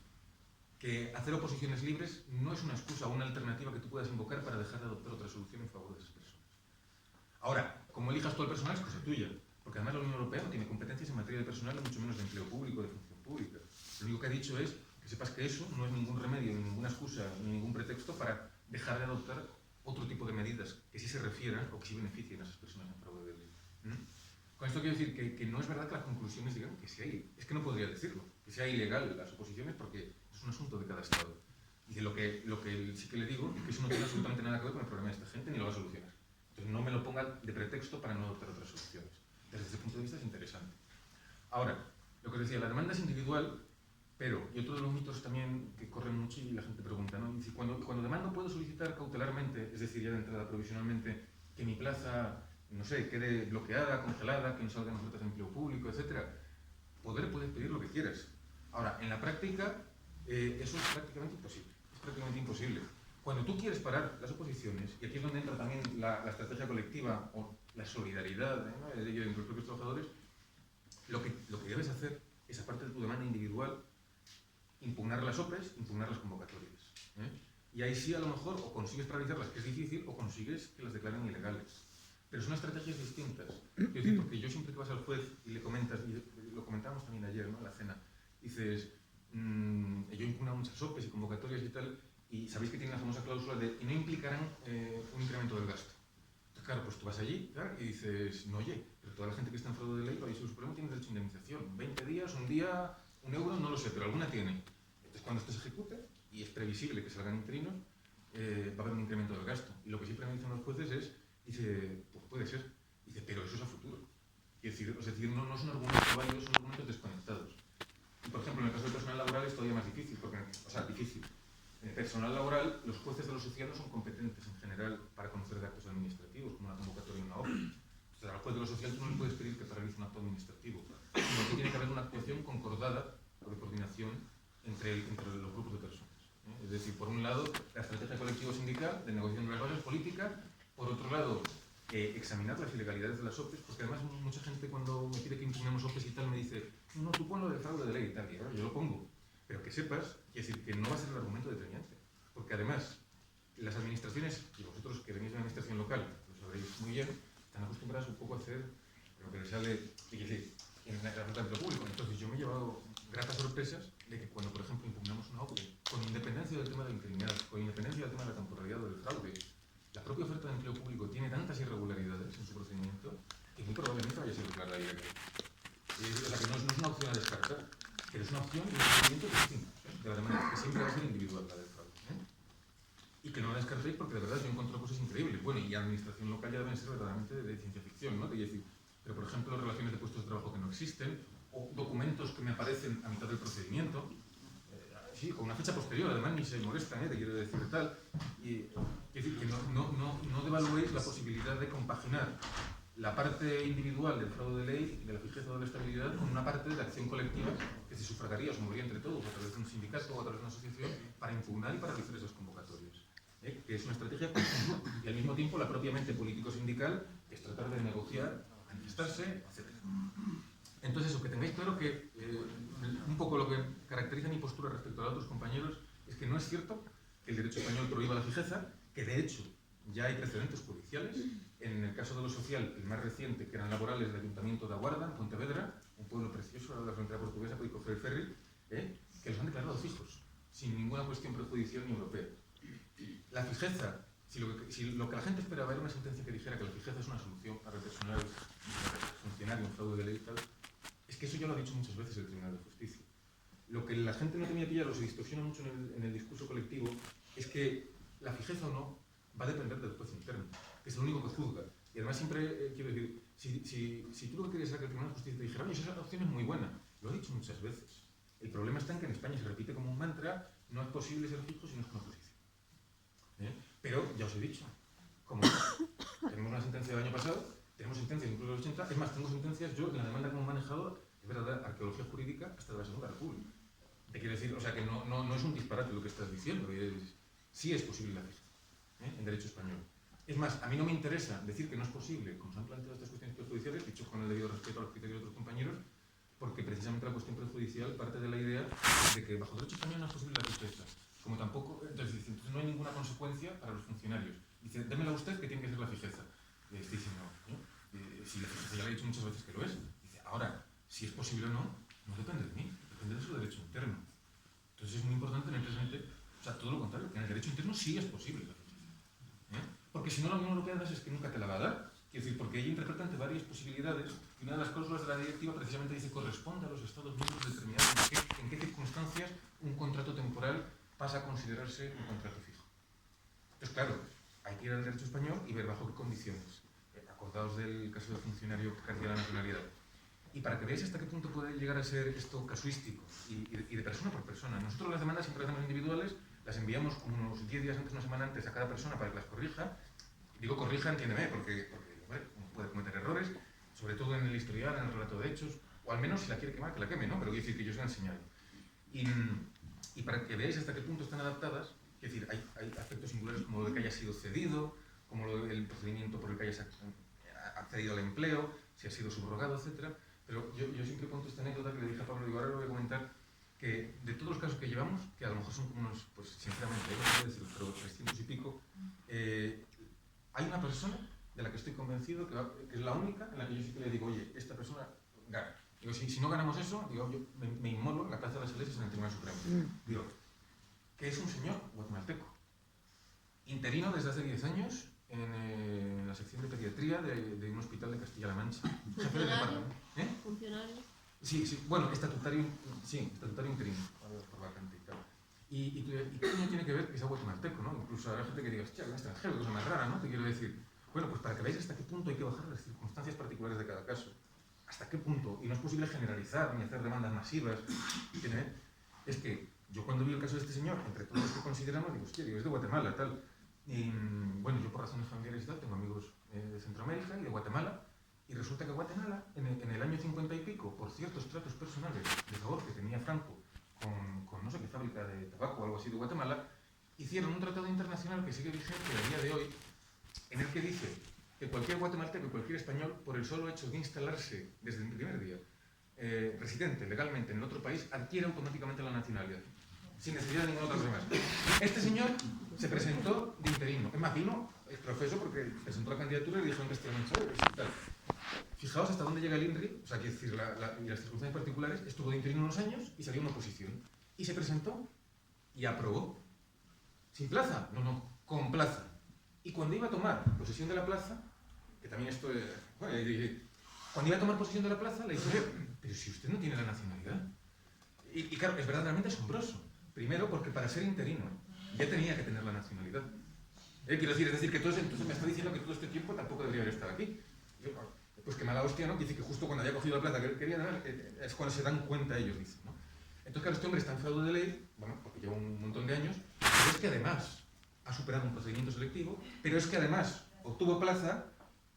que hacer oposiciones libres no es una excusa o una alternativa que tú puedas invocar para dejar de adoptar otra solución en favor de esas personas. Ahora, como elijas tú al personal es cosa tuya, porque además la Unión Europea no tiene competencias en materia de personal, ni mucho menos de empleo público, de función pública. Lo único que ha dicho es que sepas que eso no es ningún remedio, ni ninguna excusa, ni ningún pretexto para dejar de adoptar otro tipo de medidas que sí se refieran o que sí beneficien a esas personas en fraude de ley. Con esto quiero decir que no es verdad que las conclusiones digan que sea ilegal. Es que no podría decirlo, que sea ilegal las oposiciones porque es un asunto de cada Estado. Y lo que sí que le digo es que eso no tiene absolutamente nada que ver con el problema de esta gente ni lo va a solucionar. Entonces no me lo pongan de pretexto para no adoptar otras soluciones. Desde ese punto de vista es interesante. Ahora, lo que os decía, la demanda es individual, pero, y otro de los mitos también que corren mucho y la gente pregunta, ¿no? Dice, cuando demando puedo solicitar cautelarmente, es decir, ya de entrada provisionalmente, que mi plaza, no sé, quede bloqueada, congelada, que no salgan ofertas de empleo público, etc. Puedes pedir lo que quieras. Ahora, en la práctica, eso es prácticamente imposible. Es prácticamente imposible. Cuando tú quieres parar las oposiciones, y aquí es donde entra también la estrategia colectiva o la solidaridad entre los propios trabajadores, lo que debes hacer es, aparte de tu demanda individual, impugnar las OPEs, impugnar las convocatorias. Y ahí sí, a lo mejor, o consigues paralizarlas, que es difícil, o consigues que las declaren ilegales. Pero son estrategias distintas. Es decir, porque yo siempre que vas al juez y le comentas, y lo comentábamos también ayer, ¿no?, en la cena, dices, yo impugno muchas OPEs y convocatorias y tal, y sabéis que tiene la famosa cláusula de y no implicarán un incremento del gasto. Entonces, claro, pues tú vas allí, ¿claro?, y dices, no, oye, pero toda la gente que está en fraude de ley, el Supremo tiene derecho a indemnización. 20 días, un día, €1, no lo sé, pero alguna tiene. Entonces, cuando esto se ejecute, y es previsible que salgan interinos, va a haber un incremento del gasto. Y lo que siempre me dicen los jueces es, dice, pues puede ser, dice, pero eso es a futuro. Es decir, no son argumentos válidos, son argumentos desconectados. Y, por ejemplo, en el caso del personal laboral es todavía más difícil, porque, difícil. En el personal laboral, los jueces de lo social no son competentes en general para conocer de actos administrativos, como una convocatoria y una OPE. O sea, al juez de lo social tú no le puedes pedir que paralice un acto administrativo, sino que tiene que haber una actuación concordada o de coordinación entre los grupos de personas. Es decir, por un lado, la estrategia colectivo-sindical de negociación de las bases políticas, por otro lado, examinar las ilegalidades de las OPEs, porque además mucha gente cuando me pide que impugnemos OPEs y tal me dice, no, tú ponlo de fraude de ley y tal, y ahora yo lo pongo. Pero que sepas, es decir, que no va a ser el argumento determinante. Porque además, las administraciones, y vosotros que venís de la administración local, lo sabréis muy bien, están acostumbradas un poco a hacer lo que les sale, es decir, en la oferta de empleo público. Entonces yo me he llevado gratas sorpresas de que cuando, por ejemplo, impugnamos una OPE, con independencia del tema de la interinidad, con independencia del tema de la temporalidad o del fraude, la propia oferta de empleo público tiene tantas irregularidades en su procedimiento que muy probablemente vaya a ser declarada ilegal. O sea, que no es una opción a descartar, pero es una opción y un procedimiento distinto, de la manera que siempre va a ser individual la del fraude. Y que no la descartéis porque de verdad yo encuentro cosas increíbles. Bueno, y administración local ya deben ser verdaderamente de ciencia ficción, ¿no? Decir, pero por ejemplo, relaciones de puestos de trabajo que no existen, o documentos que me aparecen a mitad del procedimiento, sí, con una fecha posterior, además ni se molestan, te quiero decir tal. Y es decir, que no devaluéis la posibilidad de compaginar la parte individual del fraude de ley, de la fijeza o de la estabilidad, con una parte de acción colectiva que se sufragaría o se movería entre todos, a través de un sindicato o a través de una asociación, para impugnar y para realizar esas convocatorias. Que es una estrategia conjunta. Y al mismo tiempo la propiamente político-sindical, que es tratar de negociar, manifestarse, etc. Entonces, eso, que tengáis claro que un poco lo que caracteriza mi postura respecto a otros compañeros es que no es cierto que el derecho español prohíba la fijeza, que de hecho ya hay precedentes judiciales. En el caso de lo social, el más reciente, que eran laborales del Ayuntamiento de Aguarda, en Pontevedra, un pueblo precioso de la frontera portuguesa, por Ferry, que los han declarado fijos, sin ninguna cuestión prejudicial ni europea. La fijeza, si lo que la gente esperaba era una sentencia que dijera que la fijeza es una solución para el personal funcionario en fraude de ley y tal, es que eso ya lo ha dicho muchas veces el Tribunal de Justicia. Lo que la gente no tenía pillado, se distorsiona mucho en el discurso colectivo, es que la fijeza o no va a depender del juez interno, que es el único que juzga. Y además siempre, quiero decir, si tú lo que querías era que el Tribunal de Justicia te dijera, oye, esa opción es muy buena, lo ha dicho muchas veces. El problema está en que en España se repite como un mantra, no es posible ser fijo si no es con oposición. Pero, ya os he dicho, como tenemos una sentencia del año pasado, tenemos sentencias incluso de los 80, es más, tengo sentencias, yo en la demanda que hemos manejado, es verdad, arqueología jurídica hasta de la Segunda República. full. Te quiero decir, o sea, que no es un disparate lo que estás diciendo, sí es posible la fijeza, en derecho español. Es más, a mí no me interesa decir que no es posible, como se han planteado estas cuestiones prejudiciales, dicho con el debido respeto a los criterios de otros compañeros, porque precisamente la cuestión prejudicial parte de la idea de que bajo derecho español no es posible la fijeza. Como tampoco, entonces no hay ninguna consecuencia para los funcionarios. Dice, démela usted que tiene que ser la fijeza. Y estoy diciendo, ¿no? Si la fijeza ya le he dicho muchas veces que lo es. Dice, ahora, si es posible o no, no depende de mí, depende de su derecho interno. Entonces es muy importante tener presente, o sea, todo lo contrario, que en el derecho interno sí es posible la fijeza. Porque si no, la Unión Europea además es que nunca te la va a dar. Quiero decir, porque ella interpreta ante varias posibilidades y una de las cláusulas de la directiva precisamente dice corresponde a los Estados miembros determinar en qué circunstancias un contrato temporal pasa a considerarse un contrato fijo. Entonces, claro, hay que ir al derecho español y ver bajo qué condiciones. Acordaos del caso del funcionario que carecía de la nacionalidad. Y para que veáis hasta qué punto puede llegar a ser esto casuístico y de persona por persona. Nosotros las demandas siempre las hacemos individuales, las enviamos unos 10 días antes, una semana antes a cada persona para que las corrija. Digo corrija, entiéndeme, porque hombre, uno puede cometer errores, sobre todo en el historial, en el relato de hechos, o al menos si la quiere quemar, que la queme, ¿no? Pero quiero decir que yo os he enseñado. Y para que veáis hasta qué punto están adaptadas, es decir, hay aspectos singulares como lo de que haya sido cedido, como el procedimiento por el que hayas accedido al empleo, si ha sido subrogado, etc. Pero yo siempre cuento esta anécdota que le dije a Pablo, y ahora lo voy a comentar, que de todos los casos que llevamos, que a lo mejor son como unos, pues sinceramente, no puedo decir, pero 300 y pico, hay una persona de la que estoy convencido que es la única en la que yo sí que le digo, oye, esta persona gana. Digo, si no ganamos eso, digo, yo me inmolo en la Plaza de las Iglesias en el Tribunal Supremo. Digo, que es un señor guatemalteco, interino desde hace 10 años en la sección de pediatría de un hospital de Castilla-La Mancha. ¿Funcionario? ¿Funcionario? Sí, bueno, estatutario interino, por vacante y tal. Y qué no tiene que ver que sea guatemalteco, ¿no? Incluso hay gente que diga, hostia, un extranjero, cosa más rara, ¿no? Te quiero decir. Bueno, pues para que veáis hasta qué punto hay que bajar las circunstancias particulares de cada caso. Hasta qué punto, y no es posible generalizar ni hacer demandas masivas, es que yo cuando vi el caso de este señor, entre todos los que consideramos, digo, hostia, es de Guatemala, tal. Y, bueno, yo por razones familiares y tal, tengo amigos de Centroamérica y de Guatemala, y resulta que Guatemala, en el año 50 y pico, por ciertos tratos personales de favor que tenía Franco con no sé qué fábrica de tabaco o algo así de Guatemala, hicieron un tratado internacional que sigue vigente a día de hoy, en el que dice que cualquier guatemalteco y cualquier español, por el solo hecho de instalarse desde el primer día, residente legalmente en el otro país, adquiere automáticamente la nacionalidad, sin necesidad de ninguna otra cosa más. Este señor se presentó de interino. Es más, vino, es profeso, porque presentó la candidatura y le dijeron que este tal. Fijaos hasta dónde llega el INRI, o sea, quiero decir, y las circunstancias particulares, estuvo de interino unos años y salió una oposición. Y se presentó y aprobó. ¿Sin plaza? No, con plaza. Y cuando iba a tomar posesión de la plaza, que también esto es... Bueno, cuando iba a tomar posesión de la plaza, le dije, pero si usted no tiene la nacionalidad. Y claro, es verdaderamente asombroso. Primero, porque para ser interino ya tenía que tener la nacionalidad. Quiero decir, es decir, que entonces me está diciendo que todo este tiempo tampoco debería haber estado aquí. Yo, pues que mala hostia, ¿no? Dice que justo cuando haya cogido la plaza que quería dar, es cuando se dan cuenta ellos, dicen, ¿no? Entonces, claro, este hombre está en fraude de ley, bueno, porque lleva un montón de años, pero es que además ha superado un procedimiento selectivo, pero es que además obtuvo plaza,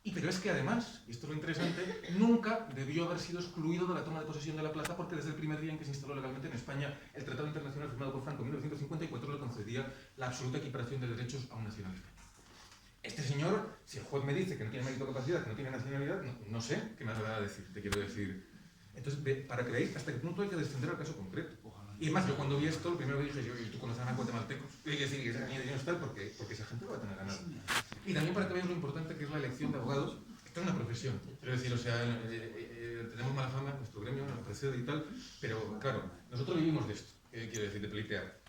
pero es que además, y esto es lo interesante, nunca debió haber sido excluido de la toma de posesión de la plaza porque desde el primer día en que se instaló legalmente en España, el Tratado Internacional firmado por Franco en 1954 le concedía la absoluta equiparación de derechos a un nacional español. Este señor, si el juez me dice que no tiene mérito o capacidad, que no tiene nacionalidad, no sé qué me va a decir, te quiero decir. Entonces, para que veáis hasta qué punto hay que descender al caso concreto. Y además, yo cuando vi esto, lo primero que dije, yo, ¿y tú conoces a guatemaltecos? Y hay que decir que esa niña de tal porque esa gente lo va a tener ganado. Y también para que veáis lo importante que es la elección de abogados. Esto es una profesión. Quiero decir, o sea, tenemos mala fama, nuestro gremio nos precede y tal, pero claro, nosotros vivimos de esto, quiero decir, de pleitear.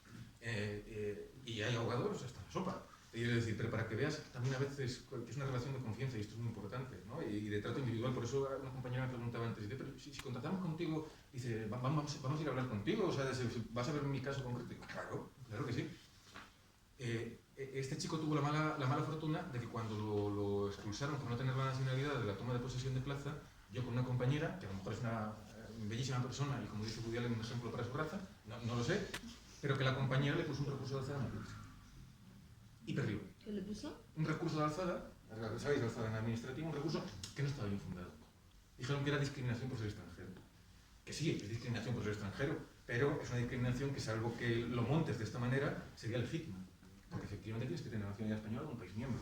Y hay abogados hasta la sopa. Quiero decir, pero para que veas también a veces que es una relación de confianza y esto es muy importante, ¿no? Y de trato individual. Por eso una compañera me preguntaba antes, dice, pero si contratamos contigo, dice, vamos a ir a hablar contigo, o sea, vas a ver mi caso concreto. Y claro que sí. Este chico tuvo la mala fortuna de que cuando lo expulsaron por no tener la nacionalidad de la toma de posesión de plaza, yo con una compañera, que a lo mejor es una bellísima persona y como dice Woody Allen, un ejemplo para su raza, no lo sé, pero que la compañera le puso un recurso de alzada en la justicia. Y perdió. ¿Qué le puso? Un recurso de alzada, ¿sabéis? Alzada en administrativo, un recurso que no estaba bien fundado. Dijeron que era discriminación por ser extranjero. Que sí, es discriminación por ser extranjero, pero es una discriminación que, salvo que lo montes de esta manera, sería legítima. Porque efectivamente tienes que tener nacionalidad española de un país miembro,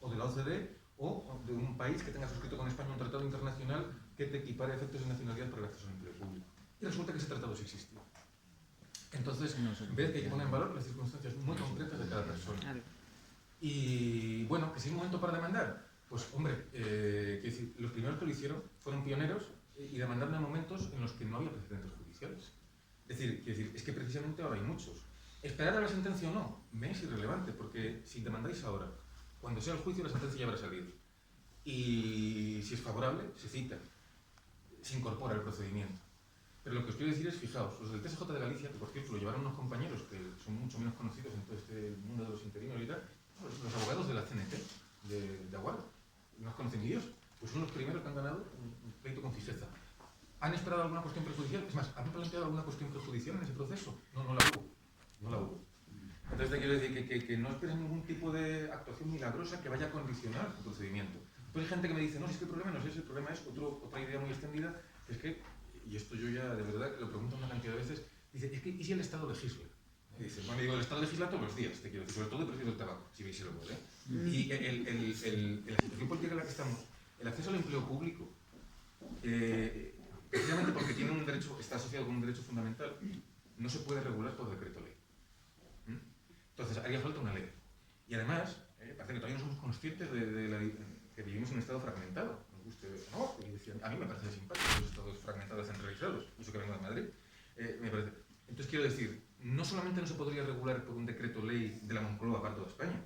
o de la OCDE, o de un país que tenga suscrito con España un tratado internacional que te equipare efectos de nacionalidad para el acceso al empleo público. Y resulta que ese tratado sí existía. Entonces, ves que hay que poner en valor las circunstancias muy concretas de cada persona. Claro. Y bueno, que si es momento para demandar, pues hombre, quiero decir, los primeros que lo hicieron fueron pioneros y demandaron en momentos en los que no había precedentes judiciales. Es decir, es que precisamente ahora hay muchos. Esperar a la sentencia o no, me es irrelevante, porque si demandáis ahora, cuando sea el juicio la sentencia ya habrá salido. Y si es favorable, se cita, se incorpora al procedimiento. Pero lo que os quiero decir es, fijaos, los del TSJ de Galicia, que por cierto lo llevaron unos compañeros que son mucho menos conocidos en todo este mundo de los interinos y tal, los abogados de la CNT, de Aguado, no os conocen ni Dios, pues son los primeros que han ganado un pleito con fijeza. ¿Han esperado alguna cuestión prejudicial? Es más, ¿han planteado alguna cuestión prejudicial en ese proceso? No, no la hubo. No la hubo. Entonces te quiero decir que no esperes ningún tipo de actuación milagrosa que vaya a condicionar el procedimiento. Pues hay gente que me dice, no, si es que el problema no es ese, el problema es otra idea muy extendida, que es que, y esto yo ya de verdad lo pregunto una cantidad de veces, dice, es que ¿y si el Estado legisla? Y dice, bueno, digo, el Estado legisla todos los días, te quiero decir, sobre todo el precio del tabaco, si veis el voz, ¿eh? Y la situación política en la que estamos, el acceso al empleo público, precisamente porque tiene un derecho, está asociado con un derecho fundamental, no se puede regular por decreto ley. Entonces, haría falta una ley. Y además, parece que todavía no somos conscientes que vivimos en un estado fragmentado. Nos guste o no, y decían, a mí me parece simpático los estados fragmentados, centralizados, eso que vengo de Madrid. Me parece. Entonces, quiero decir, no solamente no se podría regular por un decreto ley de la Moncloa para toda España,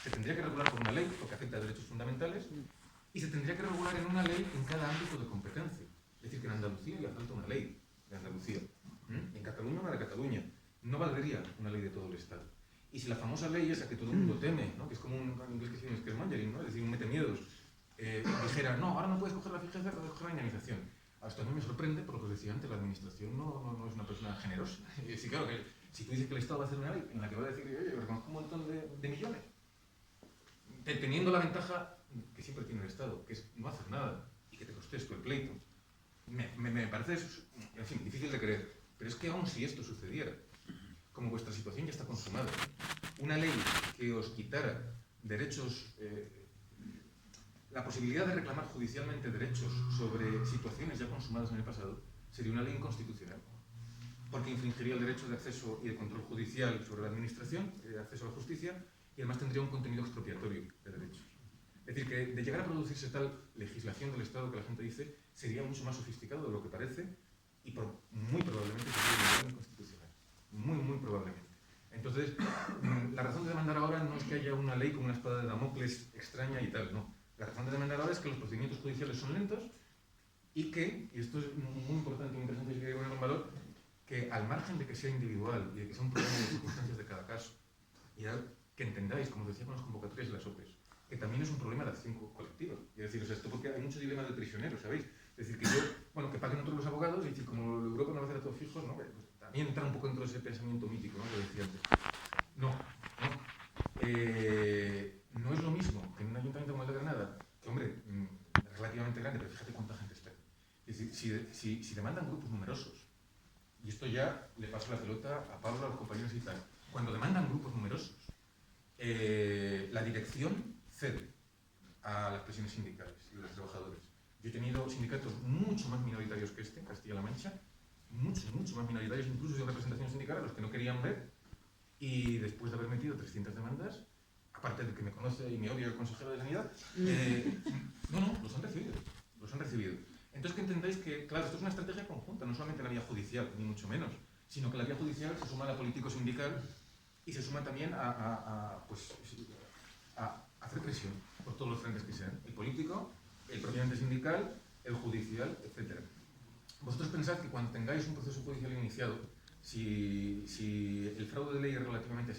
se tendría que regular por una ley, porque afecta a derechos fundamentales, y se tendría que regular en una ley en cada ámbito de competencia. Es decir, que en Andalucía haría falta una ley de Andalucía. En Cataluña una de Cataluña. No valdría una ley de todo el Estado. Y si la famosa ley esa que todo el mundo teme, ¿no? Que es como en inglés que se llama scaremongering, ¿no? Es decir, un metemiedos, dijera, no, ahora no puedes coger la fijeza, puedes coger la indemnización. Esto a mí me sorprende, por lo que os decía antes, la administración no es una persona generosa. Sí, claro, que si tú dices que el Estado va a hacer una ley en la que va a decir, oye, reconozco un montón de millones, teniendo la ventaja que siempre tiene el Estado, que es no hacer nada y que te costes tú el pleito, me parece, en fin, difícil de creer. Pero es que aun si esto sucediera, como vuestra situación ya está consumada, una ley que os quitara derechos, la posibilidad de reclamar judicialmente derechos sobre situaciones ya consumadas en el pasado, sería una ley inconstitucional, porque infringiría el derecho de acceso y de control judicial sobre la administración, de acceso a la justicia, y además tendría un contenido expropiatorio de derechos. Es decir, que de llegar a producirse tal legislación del Estado que la gente dice, sería mucho más sofisticado de lo que parece, y muy probablemente sería inconstitucional. Muy probablemente. Entonces, la razón de demandar ahora no es que haya una ley con una espada de Damocles extraña y tal, no. La razón de demandar ahora es que los procedimientos judiciales son lentos y que, y esto es muy importante y muy interesante y que poner en valor, que al margen de que sea individual y de que sea un problema de circunstancias de cada caso, y que entendáis, como os decía con las convocatorias y las OPEs, que también es un problema de acción colectiva. Y decir, o sea, esto porque hay mucho dilema del prisionero, ¿sabéis? Es decir, que yo, bueno, que paguen otros los abogados y decir, como Europa no va a hacer a todos fijos, ¿no? Pues también entra un poco dentro de ese pensamiento mítico, ¿no? Que decía antes. No. No es lo mismo que en un ayuntamiento como el de Granada, que, hombre, relativamente grande, pero fíjate cuánta gente está. Es decir, si demandan grupos numerosos, y esto ya le paso la pelota a Pablo, a los compañeros y tal, cuando demandan grupos numerosos, la dirección cede a las presiones sindicales y de los trabajadores. Yo he tenido sindicatos mucho más minoritarios que este, en Castilla-La Mancha, mucho más minoritarios, incluso de representación sindical, a los que no querían ver, y después de haber metido 300 demandas, aparte de que me conoce y me odia el consejero de Sanidad, los han recibido. Entonces que entendáis que, claro, esto es una estrategia conjunta, no solamente la vía judicial, ni mucho menos, sino que la vía judicial se suma a la político-sindical y se suma también a hacer presión por todos los frentes que sean, el político, el propiamente sindical, el judicial, etc. Vosotros pensad que cuando tengáis un proceso judicial iniciado, si el fraude de ley es relativamente